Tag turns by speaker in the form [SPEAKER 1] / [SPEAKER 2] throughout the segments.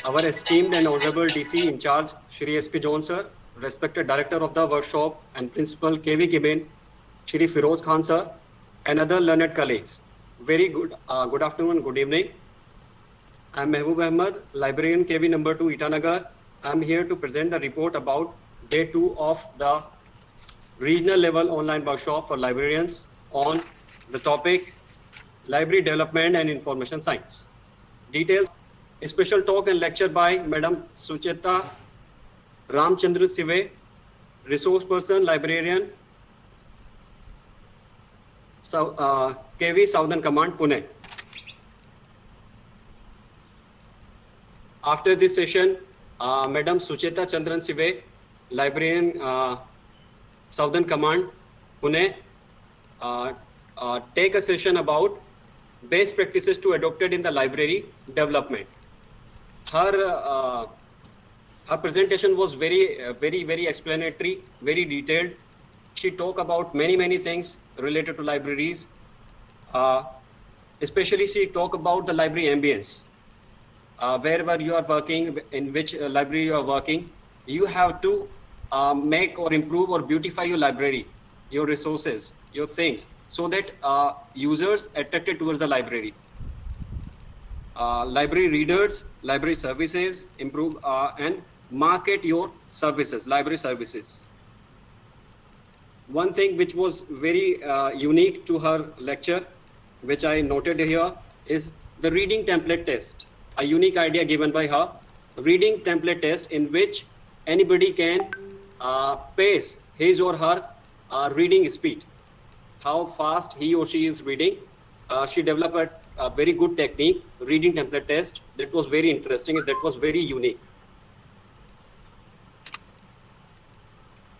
[SPEAKER 1] our esteemed and honorable DC in charge, Shri SP Jones sir, respected director of the workshop and principal KV Kibin, Shri Firoz Khan sir, and other learned colleagues. Very good afternoon, good evening. I am Mehboob Ahmed, librarian KV number 2 Itanagar. I am here to present the report about day 2 of the regional level online workshop for librarians on the topic library development and information science. Details: a special talk and lecture by Madam Sucheta Ramchandra Sive, resource person, librarian, KV Southern Command, Pune. After this session, Madam Sucheta Chandran Sive, librarian, Southern Command, Pune, take a session about best practices to adopted in the library development. Her presentation was very explanatory, very detailed. She talked about many things related to libraries. Especially she talked about the library ambience. Wherever you are working, in which library you are working, you have to make or improve or beautify your library, your resources, your things, so that users attracted towards the library. Library readers, library services, improve and market your services, library services. One thing which was very unique to her lecture, which I noted here, is the reading template test. A unique idea given by her, reading template test, in which anybody can pace his or her reading speed, how fast he or she is reading. She developed a very good technique, reading template test, that was very interesting and that was very unique.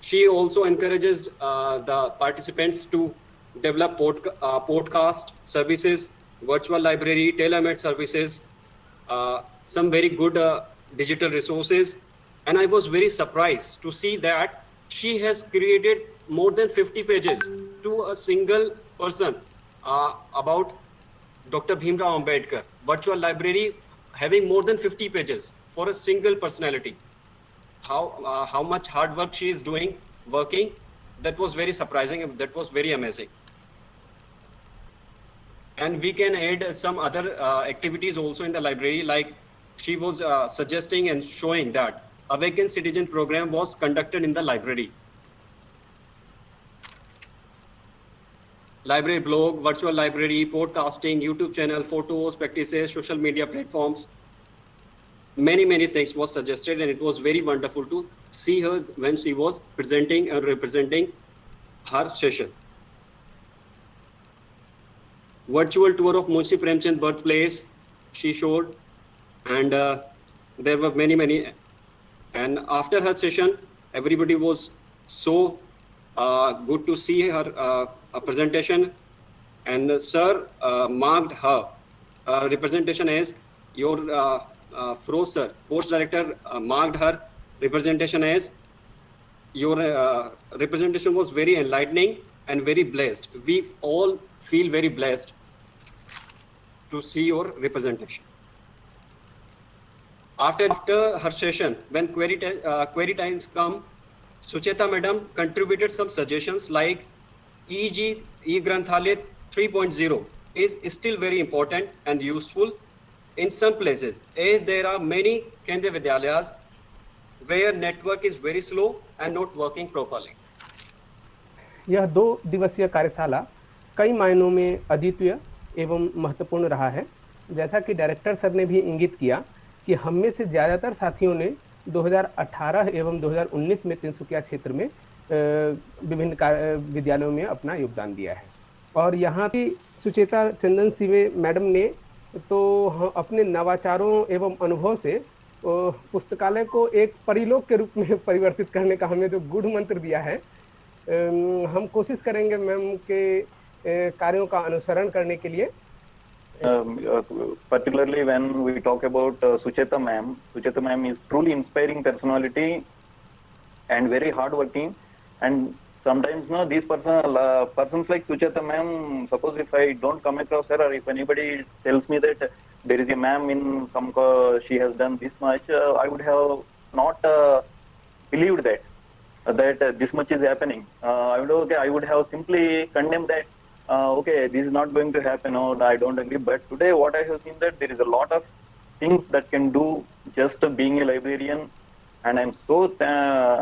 [SPEAKER 1] She also encourages the participants to develop podcast services, virtual library, tailor-made services, some very good digital resources. And I was very surprised to see that she has created more than 50 pages to a single person about Dr. Bhimrao Ambedkar. Virtual library having more than 50 pages for a single personality. How much hard work she is doing, working, that was very surprising and that was very amazing. And we can add some other activities also in the library, like she was suggesting and showing that Awakened Citizen program was conducted in the library. Library blog, virtual library, podcasting, YouTube channel, photos, practices, social media platforms. Many things was suggested, and it was very wonderful to see her when she was presenting and representing her session. Virtual tour of Munshi Premchand birthplace she showed, and there were many. And after her session, everybody was so good to see her presentation, and sir marked her representation as your Firoz sir, post director, marked her representation as your representation was very enlightening and very blessed. We all feel very blessed to see your representation. After her session, when query times come, Sucheta madam contributed some suggestions like e-Granthalaya 3.0 is still very important and useful in some places, as there are many Kendriya Vidyalayas where network is very slow and not working properly.
[SPEAKER 2] यह 2 दिवसीय कार्यशाला कई मायनों में अद्वितीय एवं महत्वपूर्ण रहा है। जैसा कि डायरेक्टर सर ने भी इंगित किया कि हम में से ज़्यादातर साथियों ने 2018 एवं 2019 में तिनसुकिया क्षेत्र में विभिन्न विद्यालयों में अपना योगदान दिया है। और यहाँ की सुचेता चंदन सिवे मैडम ने तो अपने नवाचारों एवं अनुभव से पुस्तकालय को एक परिलोक के रूप में परिवर्तित करने का हमें जो गूढ़ मंत्र दिया है, हम कोशिश करेंगे मैम के कार्यों का अनुसरण करने के लिए।
[SPEAKER 3] Particularly when we talk about Sucheta ma'am is truly inspiring personality and very hardworking. And sometimes these persons like Sucheta ma'am, suppose if I don't come across her or if anybody tells me that there is a ma'am in some, she has done this much, I would have not believed that this much is happening. I would have simply condemned that. Okay, this is not going to happen, or I don't agree. But today, what I have seen that there is a lot of things that can do just being a librarian, and I'm so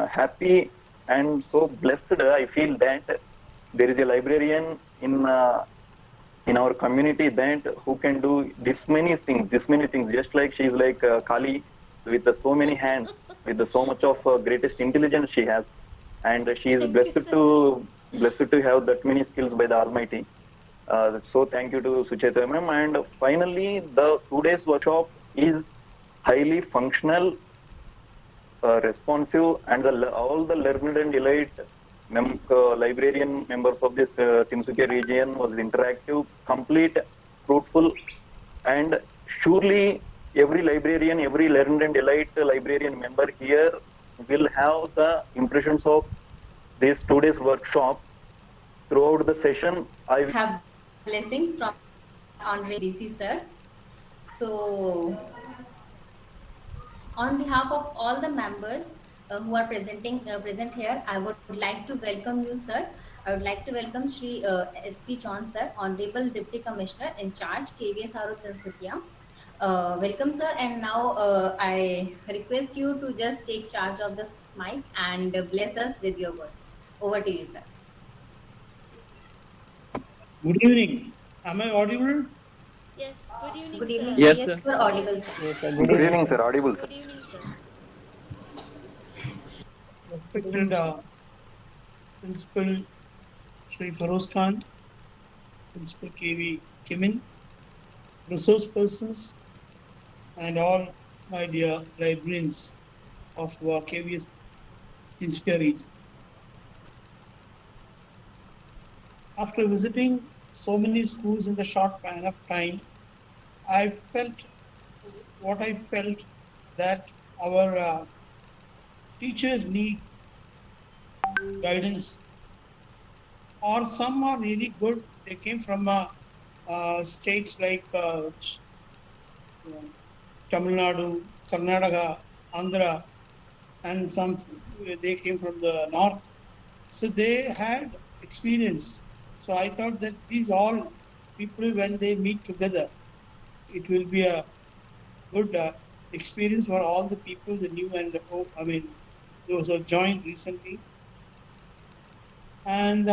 [SPEAKER 3] happy and so blessed. I feel that there is a librarian in our community that who can do this many things, just like she's like Kali, with so many hands, with so much of greatest intelligence she has, and she is
[SPEAKER 4] Thank
[SPEAKER 3] blessed
[SPEAKER 4] you, sir.
[SPEAKER 3] to have that many skills by the Almighty. So thank you to Sucheta ma'am. And finally, the 2 days workshop is highly functional, responsive, and all the learned and elite librarian members of this Tinsukia region was interactive, complete, fruitful, and surely every librarian, every learned and elite librarian member here will have the impressions of this 2 days workshop throughout the session. I
[SPEAKER 4] Have blessings from Honorable DC sir. So, on behalf of all the members who are present here, I would like to welcome you, sir. I would like to welcome Shri SP John, sir, Honorable Deputy Commissioner in charge, KVS Tinsukia. Welcome, sir. And now I request you to just take charge of this mic and bless us with your words. Over to you, sir.
[SPEAKER 5] Good evening. Am I audible?
[SPEAKER 4] Yes. Good evening,
[SPEAKER 6] Good evening,
[SPEAKER 4] sir.
[SPEAKER 6] sir.
[SPEAKER 1] Yes,
[SPEAKER 4] Yes,
[SPEAKER 1] sir.
[SPEAKER 4] you are audible, sir.
[SPEAKER 2] Yes, sir.
[SPEAKER 3] Good evening, sir. Audible, sir.
[SPEAKER 4] Good evening, sir.
[SPEAKER 5] Respected Principal Shri Feroz Khan, Principal KV Kimin, resource persons, and all my dear librarians of KVS Tinsukia region. After visiting so many schools in the short span of time, I felt that our teachers need guidance, or some are really good. They came from states like Tamil Nadu, Karnataka, Andhra, and some they came from the north. So they had experience. So I thought that these all people, when they meet together, it will be a good experience for all the people, the new and those who joined recently. And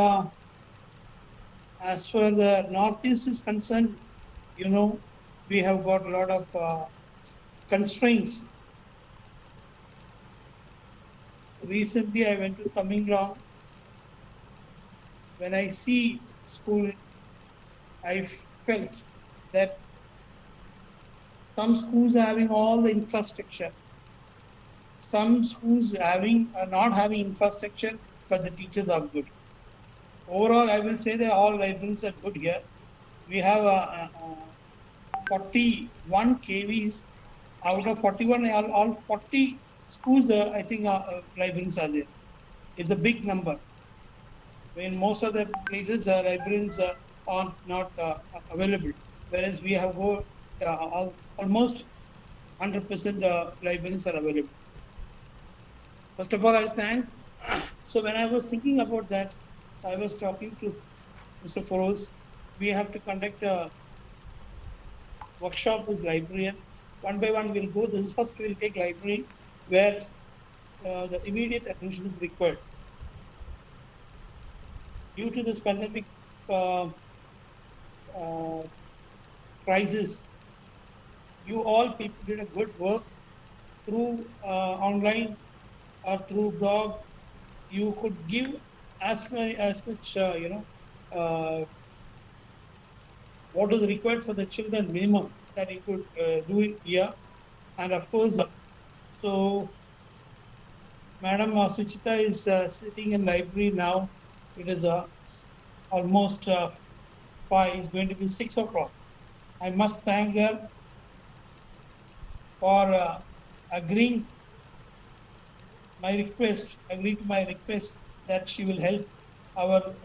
[SPEAKER 5] as far the Northeast is concerned, we have got a lot of constraints. Recently, I went to Tamil Nadu. When I see school, I felt that some schools are having all the infrastructure. Some schools are not having infrastructure, but the teachers are good. Overall, I will say that all librarians are good here. We have 41 KVs out of 41, all 40 schools, I think librarians are there. It's a big number. In most of the places, librarians are not available, whereas we have almost 100% librarians are available. First of all, I thank. So when I was thinking about that, so I was talking to Mr. Feroz. We have to conduct a workshop with librarian. One by one, we'll go. First, we'll take library where the immediate attention is required. Due to this pandemic crisis, you all people did a good work through online or through blog. You could give as much what is required for the children minimum that you could do it here. And of course, so Madam Suchita is sitting in library now. It is almost 5, it's going to be 6 o'clock. I must thank her for agreeing to my request that she will help our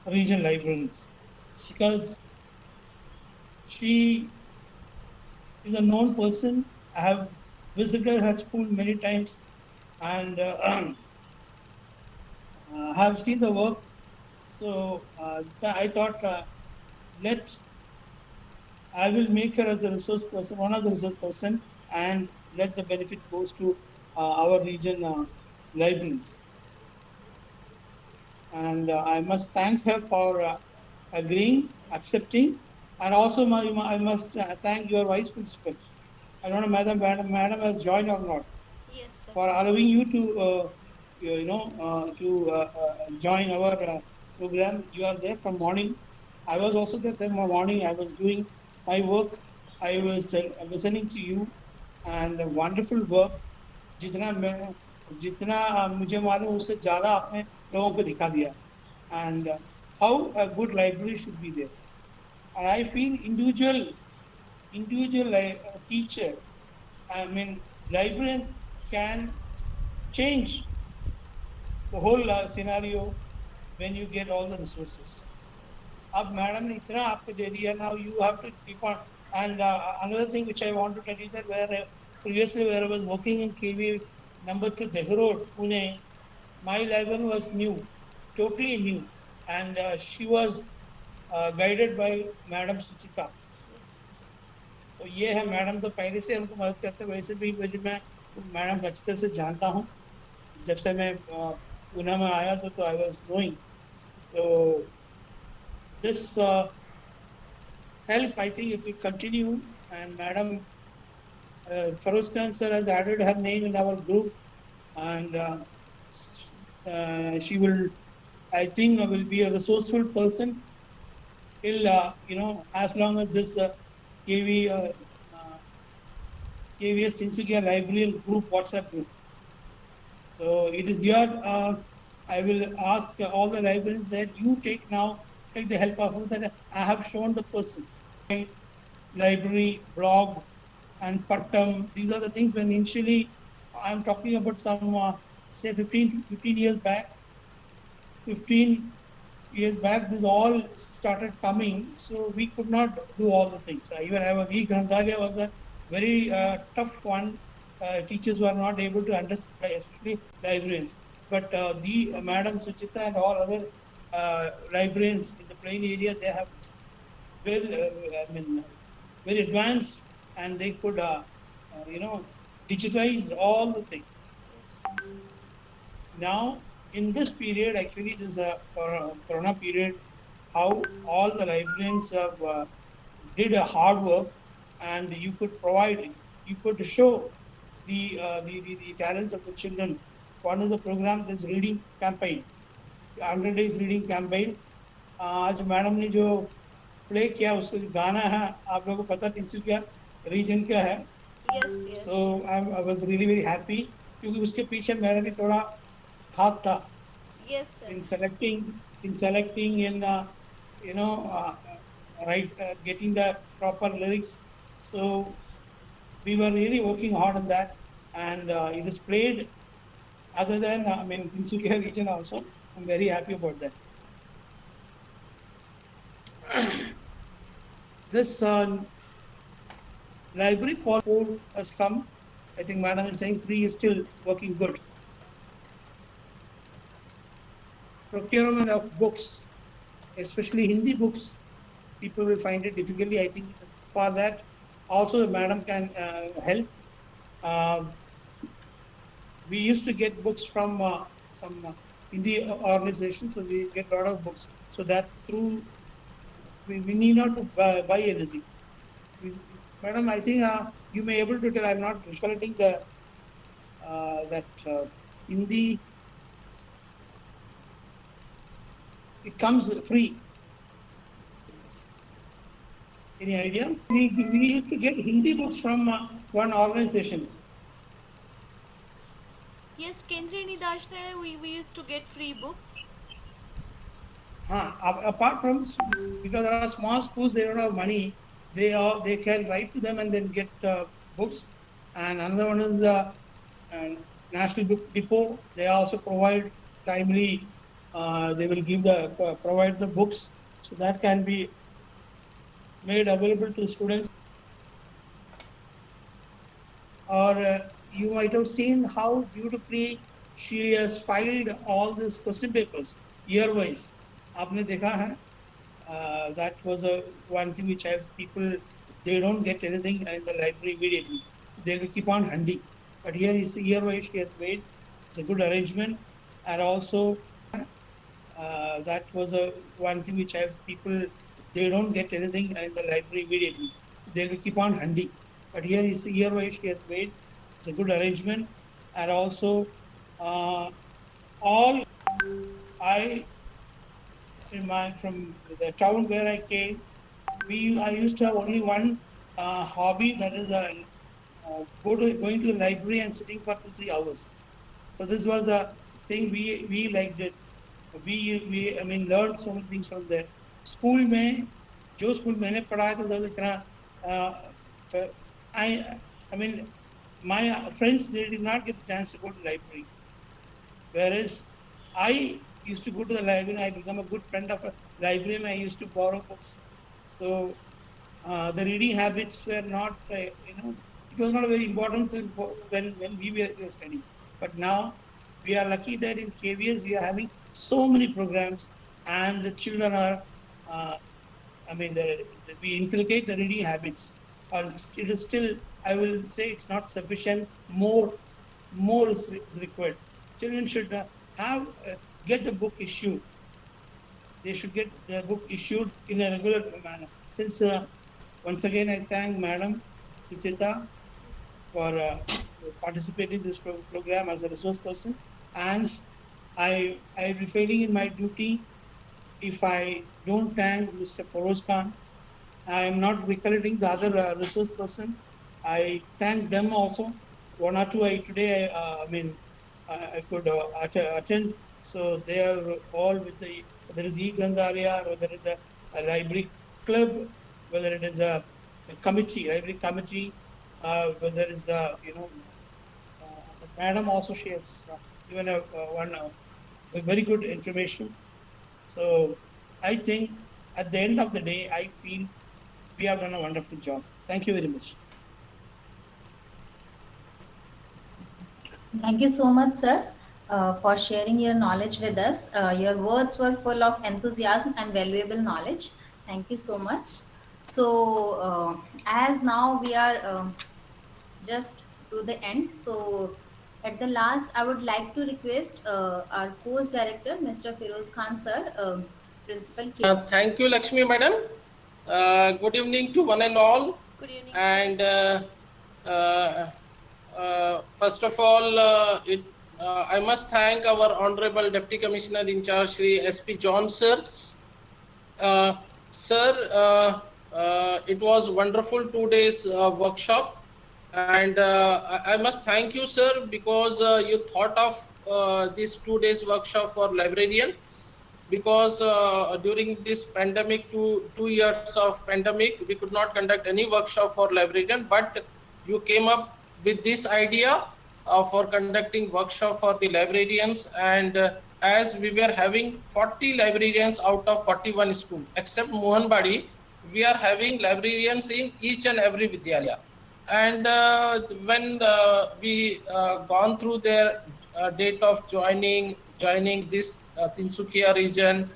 [SPEAKER 5] regional librarians, because she He's a known person. I have visited her school many times and have seen the work. So I thought, I will make her as a resource person, one of the resource person, and let the benefit goes to our region libraries. And I must thank her for agreeing, accepting, and also I must thank your vice principal. I don't know, madam has joined or not,
[SPEAKER 6] Yes, sir.
[SPEAKER 5] for allowing you to, join our program. You are there from morning. I was also there from morning. I was doing my work. I was listening to you, and a wonderful work. जितना मैं जितना मुझे मालूम उससे ज़्यादा आपने लोगों को दिखा दिया. And how a good library should be there. And I feel individual teacher, I mean, librarian can change the whole scenario when you get all the resources. अब मैडम ने इतना आपको दे दिया, now you have to keep on. And another thing which I want to tell you, that previously where I was working in KV number 2 Dehra Road, Pune, my library was new, totally new, and she was guided by Madam Suchita. तो ये है, madam तो पहले से हमको मदद करते हैं. वैसे भी मुझे, मैं मैडम अच्छी तरह से जानता हूँ. जब से मैं पुणे में आया तो आई वाज नोइंग. तो this help, I think it will continue. And Madam Feroz Khan sir has added her name in our group, and she will, I think, will be a resourceful person till as long as this KVS Tinsukia Librarian group, WhatsApp group. So it is your, I will ask all the librarians that you take the help of that. I have shown the person. Library, blog, and Pattam. These are the things when initially I'm talking about some, say 15 years back. 15 years back, this all started coming, so we could not do all the things. Even Granthalaaya was a very tough one. Teachers were not able to understand, especially librarians. But the Madam Suchita and all other librarians in the plain area, they have very advanced, and they could digitize all the things. Now, in this period, actually, this is a Corona period, how all the librarians have did a hard work, and you could provide, you could show the talents of the children. One is the program, this reading campaign, 100 days reading campaign. आज madam ने जो play किया, उसका जो गाना है, आप लोगों को पता तिनसुकिया रीजन का है.
[SPEAKER 6] Yes.
[SPEAKER 5] So I was really very happy, क्योंकि उसके पीछे मेरा भी थोड़ा हाथ था.
[SPEAKER 6] Yes, sir.
[SPEAKER 5] In selecting, getting the proper lyrics. So we were really working hard on that, and it is played other than Tinsukia region also. I'm very happy about that. This library for 4 has come. I think Madam is saying 3 is still working good. Procurement of books, especially Hindi books, people will find it difficulty. I think for that also Madam can help. We used to get books from some Hindi organizations, so we get a lot of books. So that through, we need not to buy anything. Madam, I think you may able to tell. I'm not recollecting the Hindi. It comes free. Any idea? We used to get Hindi books from one organization.
[SPEAKER 6] Yes, Kendriya Nidashna, we used to get free books.
[SPEAKER 5] Apart from, because there are small schools, they don't have money, they can write to them and then get books. And another one is National Book Depot. They also provide timely. They will provide the books, so that can be made available to students. or you might have seen how beautifully she has filed all these question papers year wise. आपने देखा है? That was one thing which people, they don't get anything in the library immediately. They will keep on handy. But here is the year wise she has made. It's a good arrangement, and also that was one thing which people, they don't get anything in the library immediately. They will keep on handy. But here is the year wise she has made. It's a good arrangement, and also all I from the town where I came, I used to have only one hobby, that is going to the library and sitting for 2-3 hours. So this was a thing we liked it. We I mean learned so many things from there. School में जो school मैंने पढ़ा तो इतना I mean my friends, they did not get the chance to go to library, whereas I used to go to the library. I become a good friend of a librarian. I used to borrow books. So the reading habits were not, it was not a very important thing for when we were studying. But now we are lucky that in KVS we are having so many programs, and the children are, we inculcate the reading habits. Or it is still, I will say it's not sufficient. More is required. Children should get the book issued. They should get the book issued in a regular manner. Since once again I thank Madam Suchita for participating in this program as a resource person, and I will be failing in my duty if I don't thank Mr. Feroz Khan. I am not recollecting the other resource person. I thank them also. One or two today I could attend. So they are all with whether it is E-Granthalaaya, or whether it is a library club, whether it is a committee, library committee, whether it is the madam also, she has given a very good information. So I think at the end of the day, I feel we have done a wonderful job. Thank you very much.
[SPEAKER 4] Thank you so much, sir, for sharing your knowledge with us. Your words were full of enthusiasm and valuable knowledge. Thank you so much. So, as now we are just to the end, so at the last, I would like to request our course director, Mr. Feroz Khan, sir, Principal.
[SPEAKER 7] Thank you, Lakshmi Madam. Good evening to one and all.
[SPEAKER 6] Good evening.
[SPEAKER 7] And first of all, I must thank our Honorable Deputy Commissioner in charge, Shri SP John, sir. Sir, it was wonderful 2 days workshop, and I must thank you, sir, because you thought of this 2 days workshop for librarian. Because during this pandemic, two years of pandemic, we could not conduct any workshop for librarian, but you came up with this idea for conducting workshop for the librarians. And as we were having 40 librarians out of 41 schools, except Mohanbadi, we are having librarians in each and every Vidyalaya. And when we gone through their date of joining this Tinsukia region,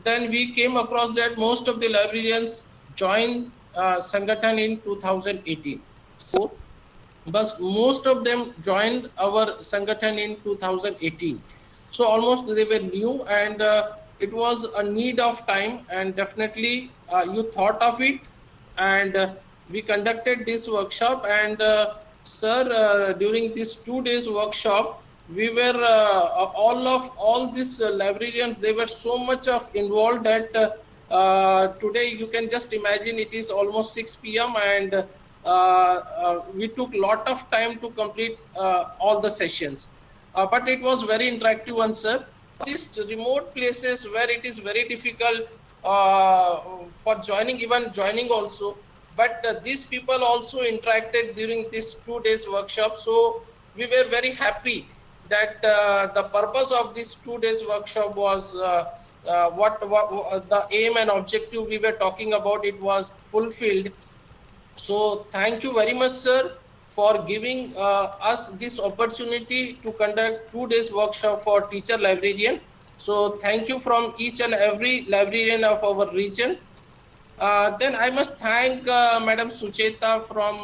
[SPEAKER 7] then we came across that most of the librarians joined Sangathan in 2018. So, but most of them joined our Sangathan in 2018. So almost they were new, and it was a need of time, and definitely you thought of it, and we conducted this workshop. And sir, during this 2 days workshop, we were all these librarians, they were so much of involved that today you can just imagine it is almost 6 p.m. and we took lot of time to complete all the sessions, but it was very interactive one, sir. These remote places where it is very difficult for joining also, but these people also interacted during this 2 days workshop. So we were very happy that the purpose of this 2 days workshop was what the aim and objective we were talking about, it was fulfilled. So thank you very much, sir, for giving us this opportunity to conduct 2 days workshop for teacher librarian. So thank you from each and every librarian of our region. Then I must thank Madam Sucheta from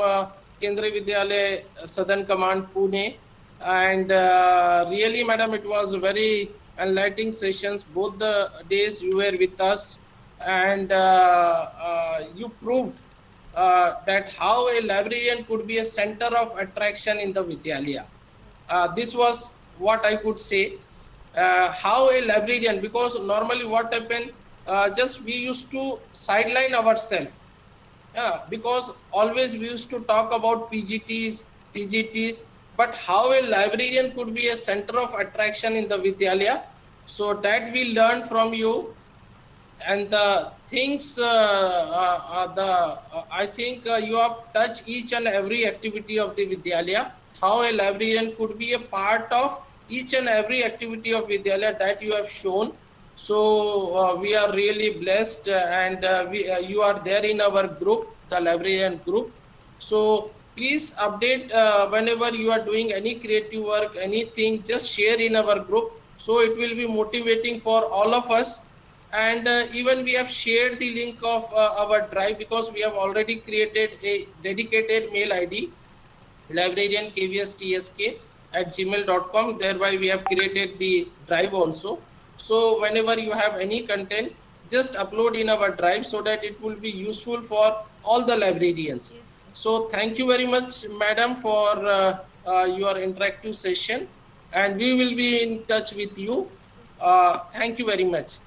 [SPEAKER 7] Kendriya Vidyalaya Southern Command, Pune. And really, Madam, it was very enlightening sessions. Both the days you were with us, and you proved that how a librarian could be a center of attraction in the Vidyalaya. This was what I could say. How a librarian, because normally what happened, just we used to sideline ourselves. Yeah, because always we used to talk about PGTs, TGTs, but how a librarian could be a center of attraction in the Vidyalaya. So that we learned from you. And the things, I think you have touched each and every activity of the Vidyalaya, how a librarian could be a part of each and every activity of Vidyalaya that you have shown. So we are really blessed, and you are there in our group, the librarian group. So please update whenever you are doing any creative work, anything, just share in our group. So it will be motivating for all of us. And even we have shared the link of our drive, because we have already created a dedicated mail ID, librarian kvstsk@gmail.com. Thereby we have created the drive also. So whenever you have any content, just upload in our drive so that it will be useful for all the librarians.
[SPEAKER 6] Yes, sir.
[SPEAKER 7] So thank you very much, Madam, for your interactive session, and we will be in touch with you. Thank you very much.